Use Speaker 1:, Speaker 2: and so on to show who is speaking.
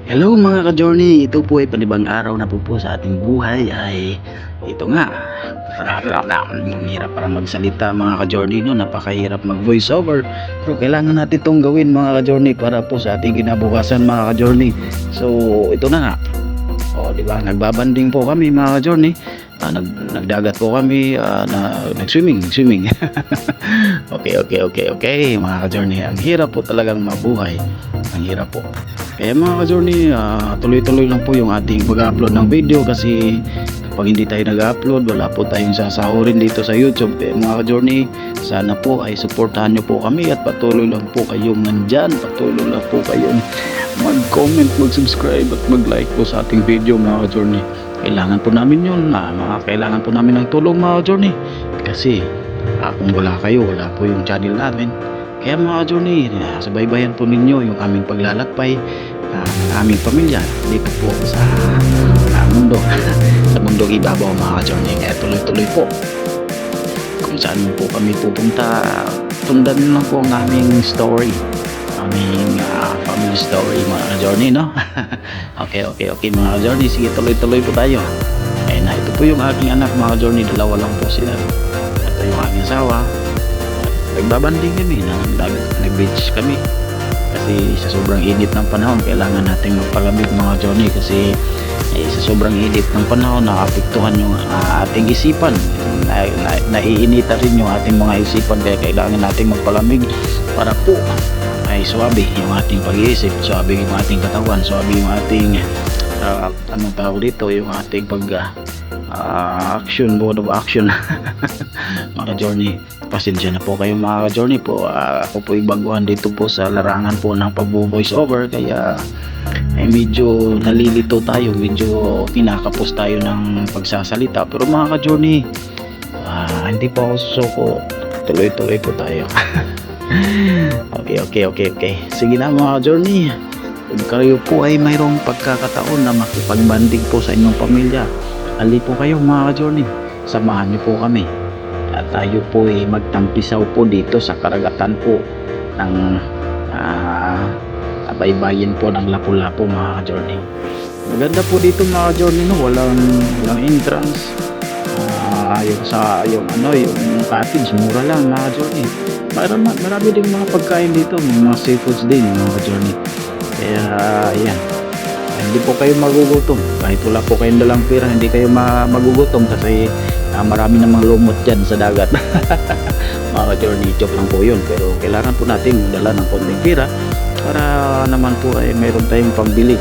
Speaker 1: Hello mga ka-journey, ito po ay panibang araw na po sa ating buhay ay ito nga. Ang hirap para magsalita mga ka-journey, no? Napakahirap mag voice over. Pero kailangan natin itong gawin mga ka-journey para po sa ating kinabukasan mga ka-journey. So ito na nga. O di ba, nagbabanding po kami mga ka-journey. Nagdagat po kami, nag-swimming. Okay mga ka-journey. Ang hirap po talagang mabuhay. Ang hirap po. Kaya mga ka-journey, tuloy-tuloy lang po yung ating pag-upload ng video kasi kapag hindi tayo nag-upload, wala po tayong sasahurin dito sa YouTube. Kaya mga ka-journey, sana po ay suportahan nyo po kami at patuloy lang po kayong nandyan. Patuloy lang po kayong mag-comment, mag-subscribe at mag-like po sa ating video mga ka-journey. Kailangan po namin yun, kailangan po namin ng tulong mga ka-journey. Kasi kung wala kayo, wala po yung channel namin. Kaya mga ka-journey, sabaybayan po ninyo yung aming paglalakbay ng aming pamilya dito po sa mundo sa mundong ibabaw mga ka-journey. Kaya tuloy-tuloy po kung saan po kami pupunta, tundan lang po ang aming story, aming family story mga ka-journey, no? Okay mga ka-journey, sige tuloy-tuloy po tayo. Ayun na, ito po yung aking anak mga ka-journey, dalawa lang po sila. Ito yung aking asawa. Nagbabanding kami, nag-beach kami kasi sa sobrang init ng panahon kailangan nating magpalamig mga journey kasi sa sobrang init ng panahon naapektuhan yung ating isipan, naiinita rin yung ating mga isipan, kaya kailangan nating magpalamig para po ay suwabe yung ating pag-iisip, suwabe yung ating katawan, suwabe yung ating anong tawag dito, yung ating action, mode of action. Mga journey, pasensya na po kayo mga journey po, ako po baguhan dito po sa larangan po ng pag-voice over, kaya medyo nalilito tayo, medyo kinakapos tayo ng pagsasalita, pero mga ka-journey, hindi po ako susuko, tuloy-tuloy po tayo. Okay, sige na mga ka-journey, kung kayo po ay mayroong pagkakataon na makipagbanding po sa inyong pamilya, ali po kayo mga ka-journey, samahan niyo po kami at tayo po ay magtampisaw po dito sa karagatan po ng baybayin po ng Lapu-Lapu mga ka-journey. Maganda po dito mga ka-journey, no? Walang entrance, yung cottage mura lang mga ka-journey. Marami ding mga pagkain dito, may mga seafoods din mga ka-journey. Kaya yan, hindi po kayo magugutom kahit wala po kayong dalang pera, hindi kayo magugutom kasi marami namang lumot dyan sa dagat. Mga journey, joke lang po yun, pero kailangan po natin dala ng konting pera para naman po ay mayroon tayong pambili